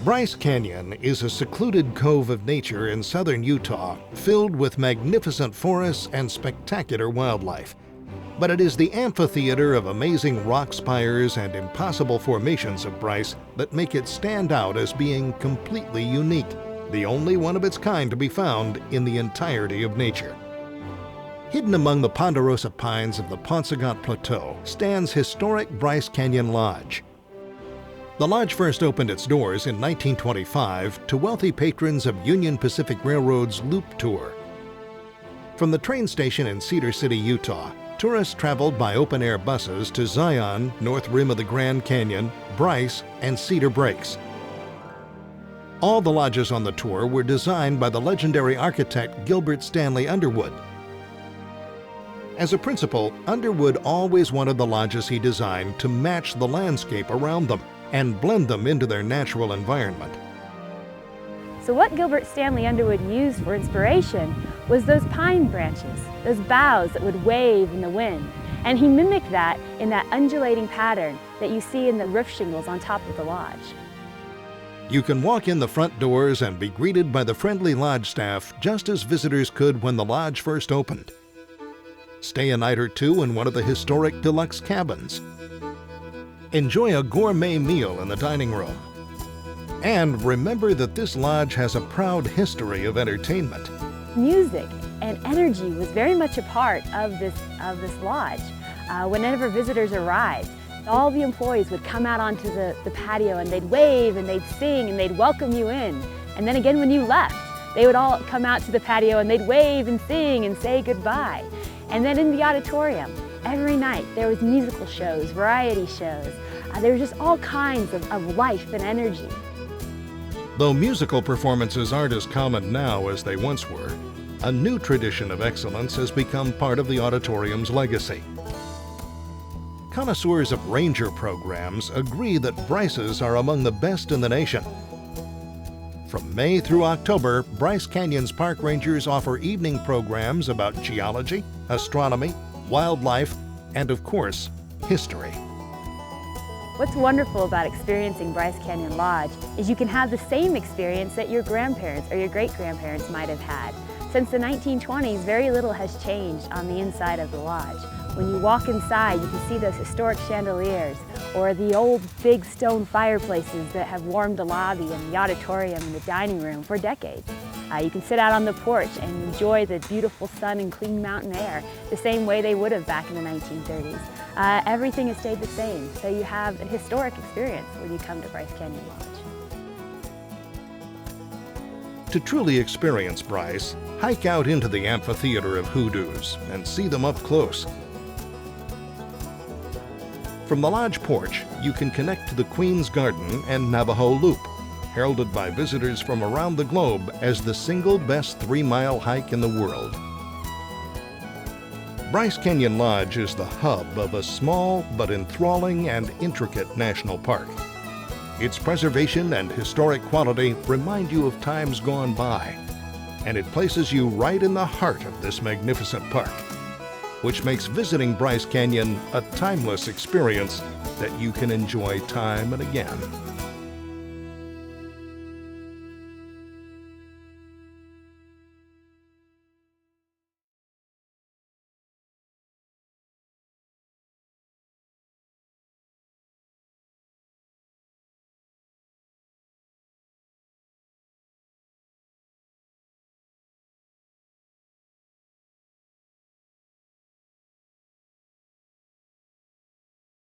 Bryce Canyon is a secluded cove of nature in southern Utah, filled with magnificent forests and spectacular wildlife. But it is the amphitheater of amazing rock spires and impossible formations of Bryce that make it stand out as being completely unique, the only one of its kind to be found in the entirety of nature. Hidden among the ponderosa pines of the Pensacola Plateau stands historic Bryce Canyon Lodge. The lodge first opened its doors in 1925 to wealthy patrons of Union Pacific Railroad's Loop Tour. From the train station in Cedar City, Utah, tourists traveled by open-air buses to Zion, North Rim of the Grand Canyon, Bryce, and Cedar Breaks. All the lodges on the tour were designed by the legendary architect Gilbert Stanley Underwood. As a principal, Underwood always wanted the lodges he designed to match the landscape around them and blend them into their natural environment. So what Gilbert Stanley Underwood used for inspiration was those pine branches, those boughs that would wave in the wind. And he mimicked that in that undulating pattern that you see in the roof shingles on top of the lodge. You can walk in the front doors and be greeted by the friendly lodge staff just as visitors could when the lodge first opened. Stay a night or two in one of the historic deluxe cabins. Enjoy a gourmet meal in the dining room. And remember that this lodge has a proud history of entertainment. Music and energy was very much a part of this lodge. Whenever visitors arrived, all the employees would come out onto the patio and they'd wave and they'd sing and they'd welcome you in. And then again when you left, they would all come out to the patio and they'd wave and sing and say goodbye. And then in the auditorium, every night there was musical shows, variety shows. There was just all kinds of life and energy. Though musical performances aren't as common now as they once were, a new tradition of excellence has become part of the auditorium's legacy. Connoisseurs of ranger programs agree that Bryce's are among the best in the nation. From May through October, Bryce Canyon's park rangers offer evening programs about geology, astronomy, wildlife, and of course, history. What's wonderful about experiencing Bryce Canyon Lodge is you can have the same experience that your grandparents or your great-grandparents might have had. Since the 1920s, very little has changed on the inside of the lodge. When you walk inside, you can see those historic chandeliers or the old big stone fireplaces that have warmed the lobby and the auditorium and the dining room for decades. You can sit out on the porch and enjoy the beautiful sun and clean mountain air the same way they would have back in the 1930s. Everything has stayed the same, so you have a historic experience when you come to Bryce Canyon Lodge. To truly experience Bryce, hike out into the amphitheater of hoodoos and see them up close. From the lodge porch, you can connect to the Queen's Garden and Navajo Loop, heralded by visitors from around the globe as the single best 3-mile hike in the world. Bryce Canyon Lodge is the hub of a small but enthralling and intricate national park. Its preservation and historic quality remind you of times gone by, and it places you right in the heart of this magnificent park, which makes visiting Bryce Canyon a timeless experience that you can enjoy time and again.